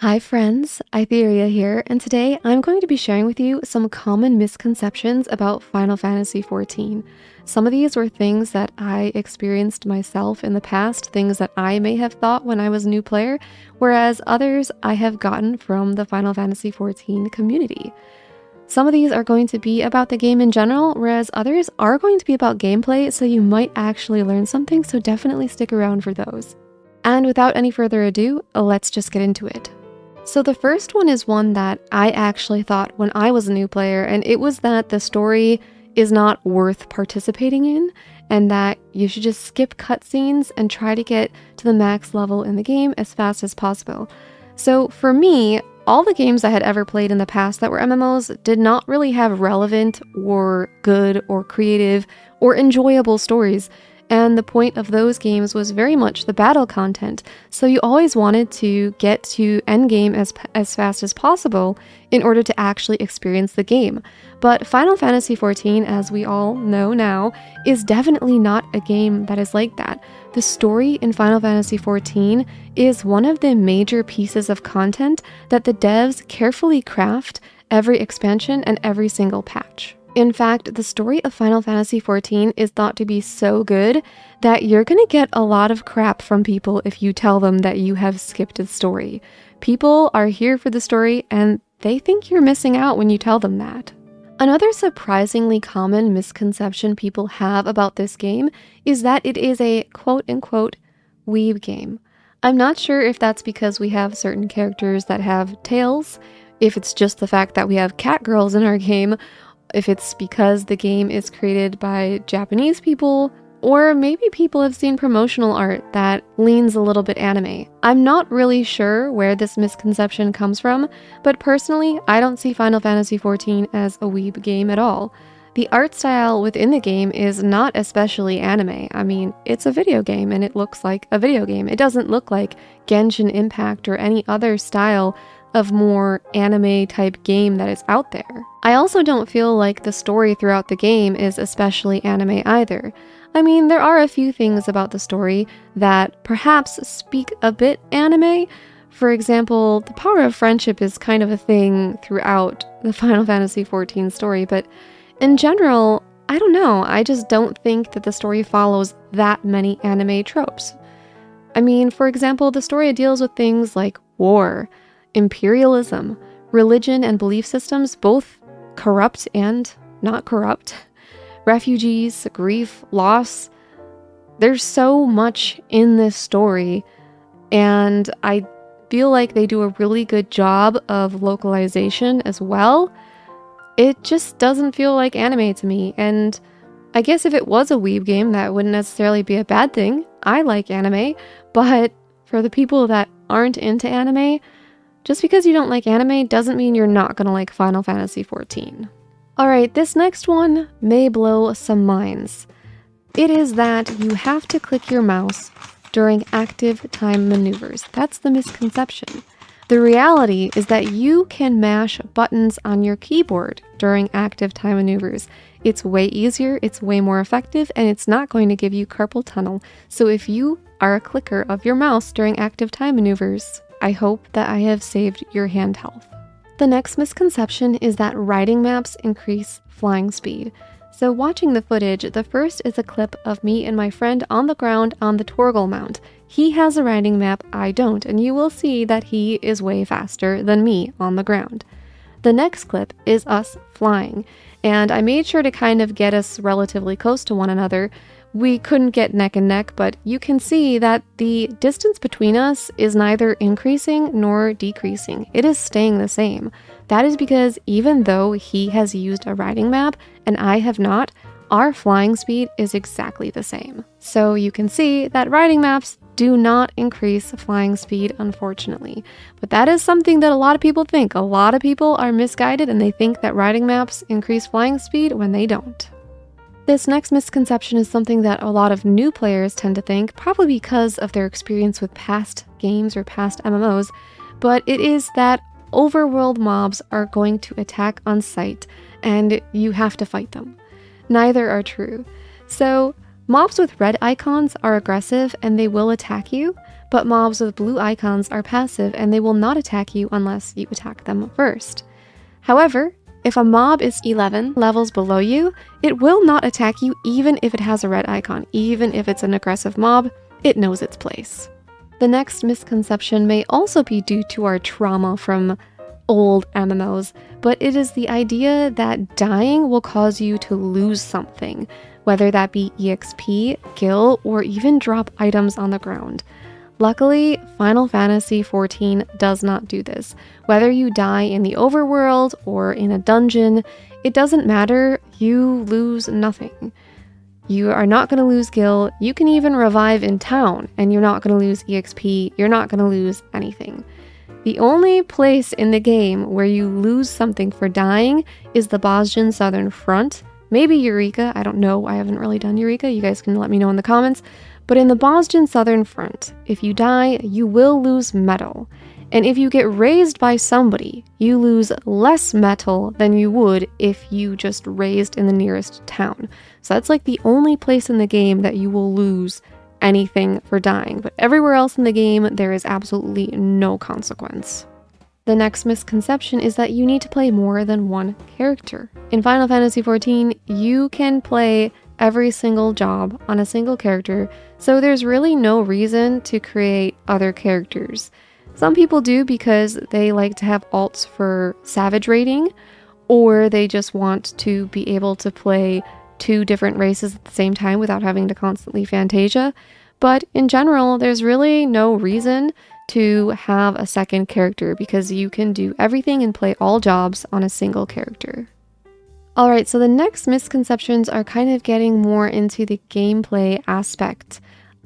Hi friends, Aitherea here, and today I'm going to be sharing with you some common misconceptions about Final Fantasy XIV. Some of these were things that I experienced myself in the past, things that I may have thought when I was a new player, whereas others I have gotten from the Final Fantasy XIV community. Some of these are going to be about the game in general, whereas others are going to be about gameplay, so you might actually learn something, so definitely stick around for those. And without any further ado, let's just get into it. So the first one is one that I actually thought when I was a new player, and it was that the story is not worth participating in, and that you should just skip cutscenes and try to get to the max level in the game as fast as possible. So for me, all the games I had ever played in the past that were MMOs did not really have relevant or good or creative or enjoyable stories. And the point of those games was very much the battle content, so you always wanted to get to endgame as fast as possible in order to actually experience the game. But Final Fantasy XIV, as we all know now, is definitely not a game that is like that. The story in Final Fantasy XIV is one of the major pieces of content that the devs carefully craft every expansion and every single patch. In fact, the story of Final Fantasy XIV is thought to be so good that you're gonna get a lot of crap from people if you tell them that you have skipped the story. People are here for the story and they think you're missing out when you tell them that. Another surprisingly common misconception people have about this game is that it is a quote-unquote weeb game. I'm not sure if that's because we have certain characters that have tails, if it's just the fact that we have cat girls in our game, if it's because the game is created by Japanese people, or maybe people have seen promotional art that leans a little bit anime. I'm not really sure where this misconception comes from, but personally, I don't see Final Fantasy XIV as a weeb game at all. The art style within the game is not especially anime. I mean, it's a video game and it looks like a video game. It doesn't look like Genshin Impact or any other style of more anime type game that is out there. I also don't feel like the story throughout the game is especially anime either. I mean, there are a few things about the story that perhaps speak a bit anime. For example, the power of friendship is kind of a thing throughout the Final Fantasy XIV story, but in general, I don't know, I just don't think that the story follows that many anime tropes. I mean, for example, the story deals with things like war, imperialism, religion and belief systems, both corrupt and not corrupt, refugees, grief, loss. There's so much in this story, and I feel like they do a really good job of localization as well. It just doesn't feel like anime to me, and I guess if it was a weeb game, that wouldn't necessarily be a bad thing. I like anime, but for the people that aren't into anime, just because you don't like anime doesn't mean you're not gonna like Final Fantasy XIV. Alright, this next one may blow some minds. It is that you have to click your mouse during active time maneuvers. That's the misconception. The reality is that you can mash buttons on your keyboard during active time maneuvers. It's way easier, it's way more effective, and it's not going to give you carpal tunnel. So if you are a clicker of your mouse during active time maneuvers, I hope that I have saved your hand health. The next misconception is that riding maps increase flying speed. So watching the footage, the first is a clip of me and my friend on the ground on the Torgal Mount. He has a riding map, I don't, and you will see that he is way faster than me on the ground. The next clip is us flying, and I made sure to kind of get us relatively close to one another. We couldn't get neck and neck, but you can see that the distance between us is neither increasing nor decreasing. It is staying the same. That is because even though he has used a riding map and I have not, our flying speed is exactly the same. So you can see that riding maps do not increase flying speed, unfortunately. But that is something that a lot of people think. A lot of people are misguided and they think that riding maps increase flying speed when they don't. This next misconception is something that a lot of new players tend to think, probably because of their experience with past games or past MMOs, but it is that overworld mobs are going to attack on sight and you have to fight them. Neither are true. So mobs with red icons are aggressive and they will attack you, but mobs with blue icons are passive and they will not attack you unless you attack them first. However, if a mob is 11 levels below you, it will not attack you even if it has a red icon. Even if it's an aggressive mob, it knows its place. The next misconception may also be due to our trauma from old MMOs, but it is the idea that dying will cause you to lose something, whether that be EXP, gil, or even drop items on the ground. Luckily, Final Fantasy XIV does not do this. Whether you die in the overworld or in a dungeon, it doesn't matter, you lose nothing. You are not going to lose gil, you can even revive in town, and you're not going to lose EXP, you're not going to lose anything. The only place in the game where you lose something for dying is the Bosnian Southern Front, maybe Eureka, I don't know, I haven't really done Eureka, you guys can let me know in the comments. But in the Bosnian Southern Front, if you die, you will lose metal. And if you get raised by somebody, you lose less metal than you would if you just raised in the nearest town. So that's like the only place in the game that you will lose anything for dying. But everywhere else in the game, there is absolutely no consequence. The next misconception is that you need to play more than one character. In Final Fantasy XIV, you can play every single job on a single character, so there's really no reason to create other characters. Some people do because they like to have alts for savage rating, or they just want to be able to play two different races at the same time without having to constantly Fantasia. But in general, there's really no reason to have a second character because you can do everything and play all jobs on a single character. Alright, so the next misconceptions are kind of getting more into the gameplay aspect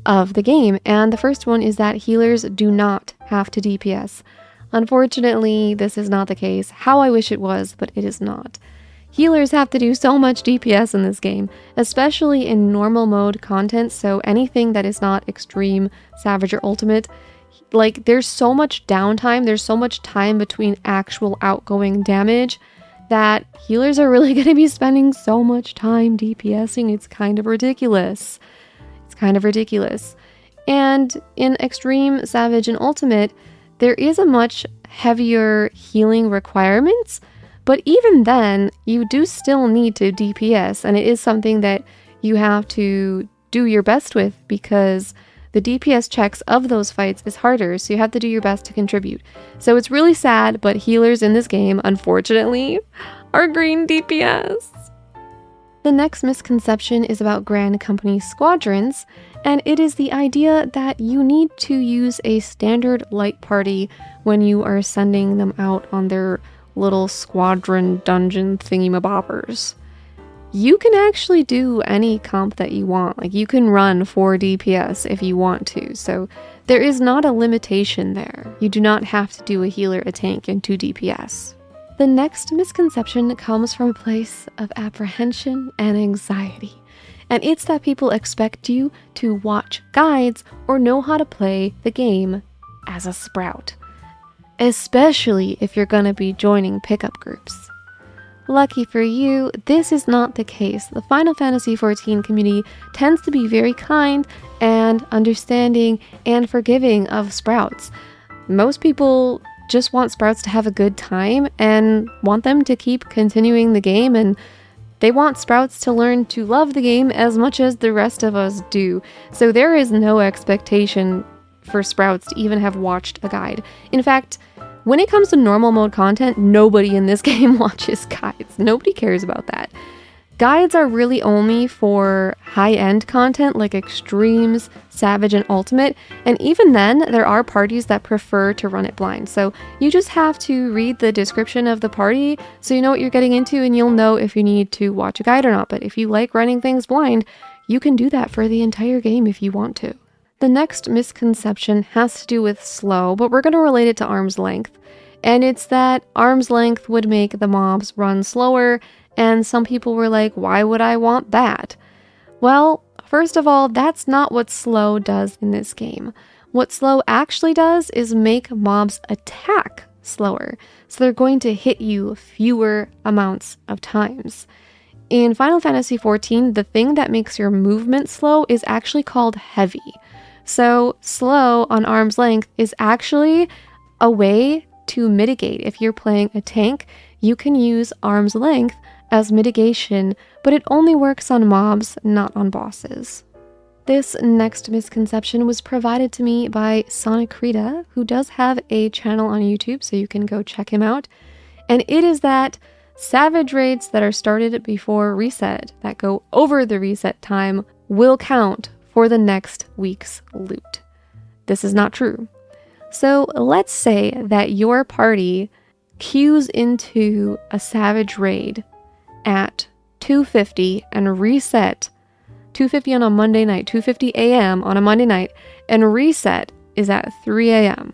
of the game, and the first one is that healers do not have to DPS. Unfortunately, this is not the case. How I wish it was, but it is not. Healers have to do so much DPS in this game, especially in normal mode content, so anything that is not extreme, savage, or ultimate. Like, there's so much downtime, there's so much time between actual outgoing damage that healers are really going to be spending so much time DPSing. It's kind of ridiculous. And in Extreme, Savage, and Ultimate, there is a much heavier healing requirements, but even then, you do still need to DPS, and it is something that you have to do your best with because the DPS checks of those fights is harder, so you have to do your best to contribute. So it's really sad, but healers in this game, unfortunately, are green DPS. The next misconception is about Grand Company squadrons, and it is the idea that you need to use a standard light party when you are sending them out on their little squadron dungeon thingamabobbers. You can actually do any comp that you want. Like, you can run 4 DPS if you want to, so there is not a limitation there. You do not have to do a healer, a tank, and 2 DPS. The next misconception comes from a place of apprehension and anxiety, and it's that people expect you to watch guides or know how to play the game as a sprout, especially if you're gonna be joining pickup groups. Lucky for you, this is not the case. The Final Fantasy XIV community tends to be very kind and understanding and forgiving of sprouts. Most people just want sprouts to have a good time and want them to keep continuing the game, and they want sprouts to learn to love the game as much as the rest of us do. So there is no expectation for sprouts to even have watched a guide. In fact, when it comes to normal mode content, nobody in this game watches guides. Nobody cares about that. Guides are really only for high-end content like Extremes, Savage, and Ultimate, and even then, there are parties that prefer to run it blind. So you just have to read the description of the party so you know what you're getting into, and you'll know if you need to watch a guide or not. But if you like running things blind, you can do that for the entire game if you want to. The next misconception has to do with slow, but we're going to relate it to arm's length. And it's that arm's length would make the mobs run slower, and some people were like, why would I want that? Well, first of all, that's not what slow does in this game. What slow actually does is make mobs attack slower, so they're going to hit you fewer amounts of times. In Final Fantasy XIV, the thing that makes your movement slow is actually called heavy. So slow on arm's length is actually a way to mitigate. If you're playing a tank, you can use arm's length as mitigation, but it only works on mobs, not on bosses. This next misconception was provided to me by Sonic who does have a channel on YouTube, so you can go check him out. And it is that savage raids that are started before reset, that go over the reset time, will count for the next week's loot. This is not true. So let's say that your party queues into a savage raid at 2:50 and reset 2:50 on a Monday night, 2:50 a.m. on a Monday night, and reset is at 3 a.m.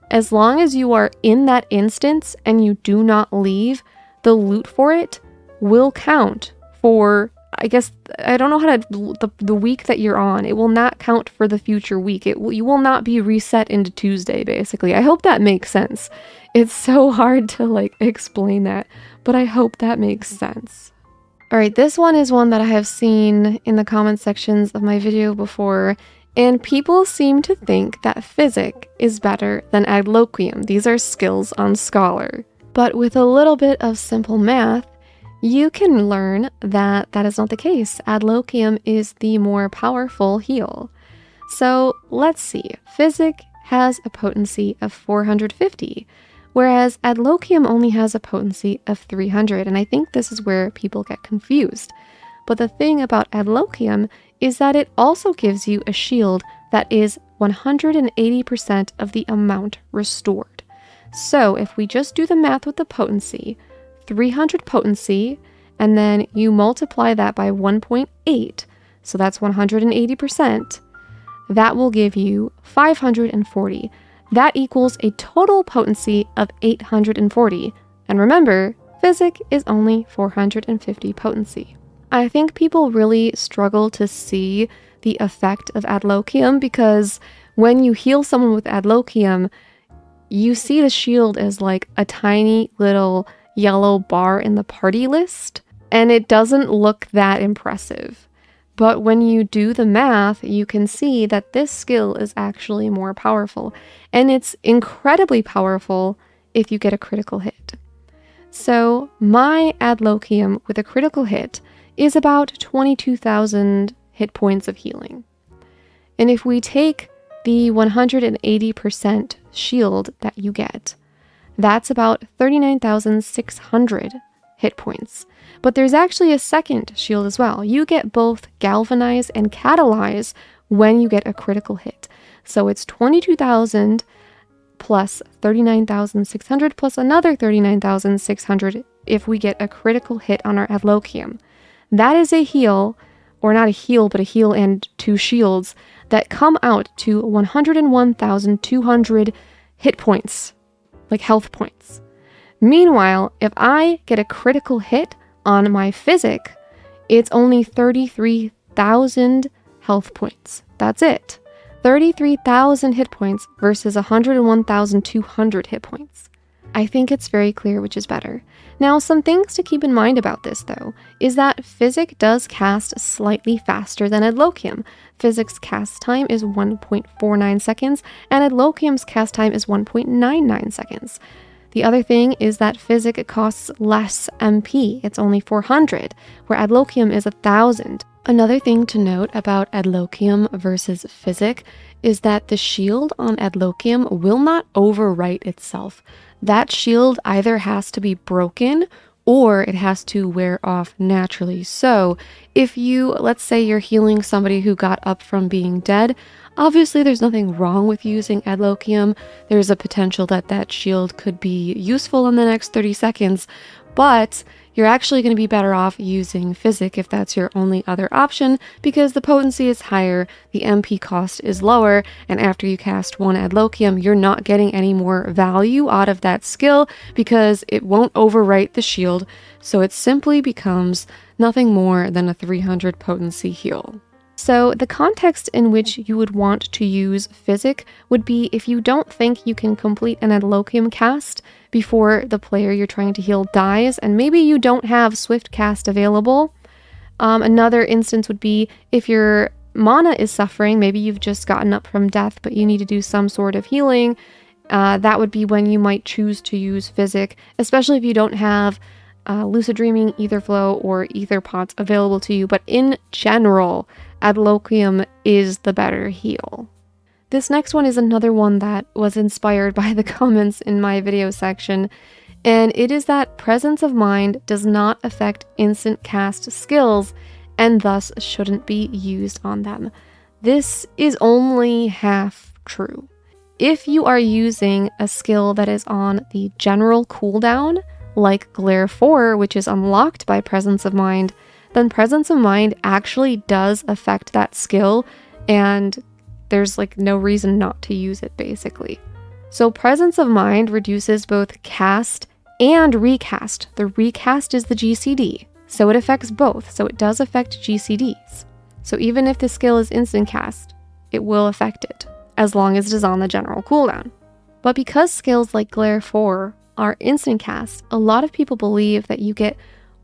As long as you are in that instance and you do not leave, the loot for it will count for, I guess, I don't know how to, the week that you're on. It will not count for the future week. You will not be reset into Tuesday, basically. I hope that makes sense. It's so hard to explain that, but I hope that makes sense. All right, this one is one that I have seen in the comment sections of my video before, and people seem to think that Physick is better than adloqium. These are skills on Scholar. But with a little bit of simple math, you can learn that that is not the case. Adloqium is the more powerful heal. So let's see. Physick has a potency of 450, whereas adloqium only has a potency of 300, and I think this is where people get confused. But the thing about adloqium is that it also gives you a shield that is 180% of the amount restored. So if we just do the math with the potency, 300 potency, and then you multiply that by 1.8, so that's 180%, that will give you 540. That equals a total potency of 840. And remember, Physick is only 450 potency. I think people really struggle to see the effect of adloqium because when you heal someone with adloqium, you see the shield as like a tiny little yellow bar in the party list, and it doesn't look that impressive. But when you do the math, you can see that this skill is actually more powerful, and it's incredibly powerful if you get a critical hit. So my adloqium with a critical hit is about 22,000 hit points of healing. And if we take the 180% shield that you get, that's about 39,600 hit points. But there's actually a second shield as well. You get both galvanize and catalyze when you get a critical hit. So it's 22,000 plus 39,600 plus another 39,600 if we get a critical hit on our adloqium. That is a heal, or not a heal, but a heal and 2 shields that come out to 101,200 hit points, like health points. Meanwhile, if I get a critical hit on my Physick, it's only 33,000 health points. That's it. 33,000 hit points versus 101,200 hit points. I think it's very clear which is better. Now, some things to keep in mind about this, though, is that Physick does cast slightly faster than adloqium. Physick's cast time is 1.49 seconds, and adloqium's cast time is 1.99 seconds. The other thing is that Physick costs less MP. It's only 400, where adloqium is 1,000. Another thing to note about adloqium versus Physick is that the shield on adloqium will not overwrite itself. That shield either has to be broken or it has to wear off naturally. So if you, let's say you're healing somebody who got up from being dead, obviously there's nothing wrong with using adloqium. There's a potential that that shield could be useful in the next 30 seconds, but you're actually going to be better off using Physick if that's your only other option, because the potency is higher, the MP cost is lower, and after you cast one adloqium, you're not getting any more value out of that skill because it won't overwrite the shield, so it simply becomes nothing more than a 300 potency heal. So the context in which you would want to use Physick would be if you don't think you can complete an adloqium cast before the player you're trying to heal dies, and maybe you don't have swift cast available. Another instance would be if you're mana is suffering, maybe you've just gotten up from death, but you need to do some sort of healing, that would be when you might choose to use Physick, especially if you don't have lucid dreaming, ether flow, or ether pots available to you. But in general, adloqium is the better heal. This next one is another one that was inspired by the comments in my video section, and it is that presence of mind does not affect instant cast skills and thus shouldn't be used on them. This is only half true. If you are using a skill that is on the general cooldown, like Glare 4, which is unlocked by Presence of Mind, then Presence of Mind actually does affect that skill, and there's like no reason not to use it, basically. So Presence of Mind reduces both cast and recast. The recast is the GCD, so it affects both, so it does affect GCDs. So even if the skill is instant cast, it will affect it, as long as it is on the general cooldown. But because skills like Glare 4 are instant cast, a lot of people believe that you get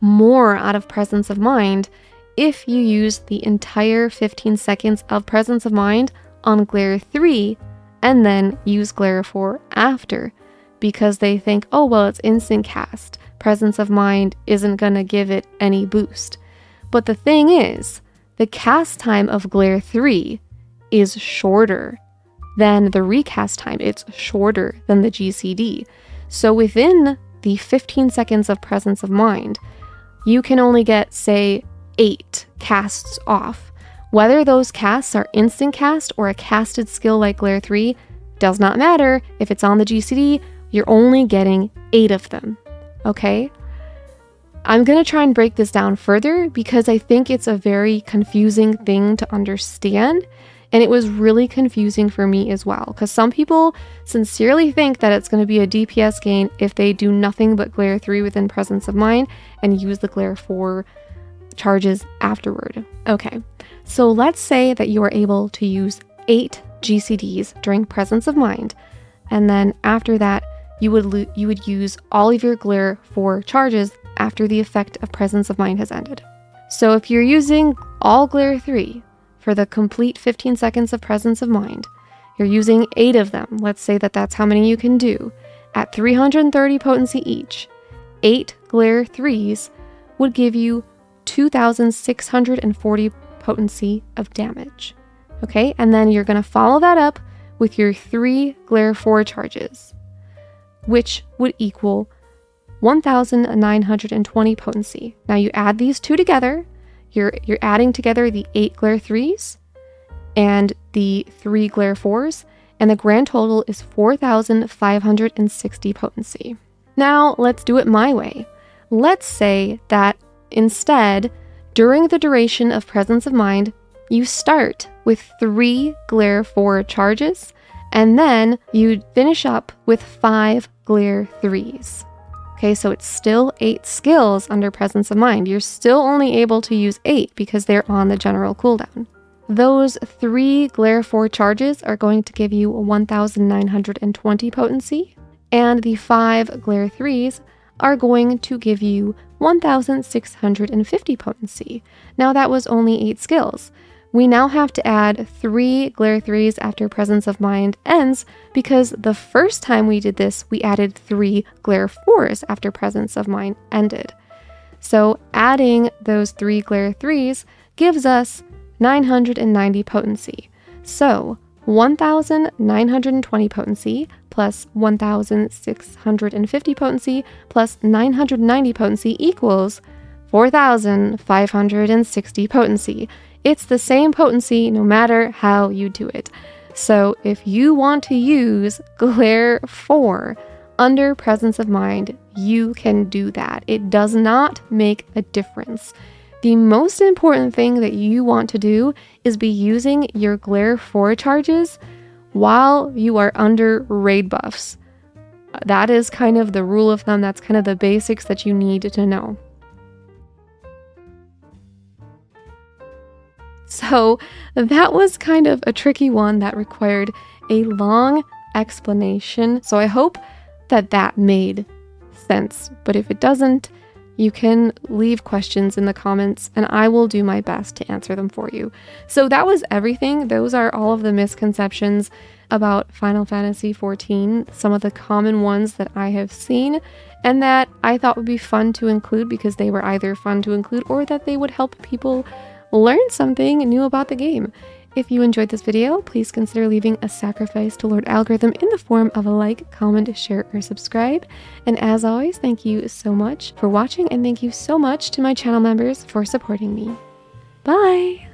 more out of Presence of Mind if you use the entire 15 seconds of Presence of Mind on Glare 3 and then use Glare 4 after, because they think, oh, well, it's instant cast. Presence of Mind isn't gonna give it any boost. But the thing is, the cast time of Glare 3 is shorter than the recast time. It's shorter than the GCD. So within the 15 seconds of Presence of Mind, you can only get, say, 8 casts off. Whether those casts are instant cast or a casted skill like Glare 3 does not matter. If it's on the GCD, you're only getting 8 of them, okay? I'm gonna try and break this down further because I think it's a very confusing thing to understand. And it was really confusing for me as well, because some people sincerely think that it's going to be a DPS gain if they do nothing but Glare 3 within Presence of Mind and use the Glare 4 charges afterward. Okay, so let's say that you are able to use 8 GCDs during Presence of Mind, and then after that, you would use all of your Glare 4 charges after the effect of Presence of Mind has ended. So if you're using all Glare 3, for the complete 15 seconds of Presence of Mind, you're using 8 of them. Let's say that that's how many you can do. At 330 potency each, 8 Glare 3s would give you 2,640 potency of damage. Okay, and then you're going to follow that up with your 3 Glare 4 charges, which would equal 1,920 potency. Now you add these two together. You're adding together the 8 Glare 3s and the 3 Glare 4s, and the grand total is 4,560 potency. Now, let's do it my way. Let's say that instead, during the duration of Presence of Mind, you start with 3 Glare 4 charges, and then you finish up with 5 Glare 3s. Okay, so it's still 8 skills under Presence of Mind. You're still only able to use 8 because they're on the general cooldown. Those 3 Glare 4 charges are going to give you 1,920 potency, and the 5 Glare 3s are going to give you 1,650 potency. Now that was only 8 skills. We now have to add 3 Glare 3s after Presence of Mind ends, because the first time we did this, we added 3 Glare 4s after Presence of Mind ended. So adding those 3 Glare 3s gives us 990 potency. So 1,920 potency plus 1,650 potency plus 990 potency equals 4,560 potency. It's the same potency no matter how you do it. So if you want to use Glare 4 under Presence of Mind, you can do that. It does not make a difference. The most important thing that you want to do is be using your Glare 4 charges while you are under raid buffs. That is kind of the rule of thumb. That's kind of the basics that you need to know. So that was kind of a tricky one that required a long explanation. So I hope that that made sense. But if it doesn't, you can leave questions in the comments and I will do my best to answer them for you. So that was everything. Those are all of the misconceptions about Final Fantasy XIV, some of the common ones that I have seen and that I thought would be fun to include because they were either fun to include or that they would help people learn something new about the game. If you enjoyed this video, please consider leaving a sacrifice to Lord Algorithm in the form of a like, comment, share, or subscribe. And as always, thank you so much for watching and thank you so much to my channel members for supporting me. Bye!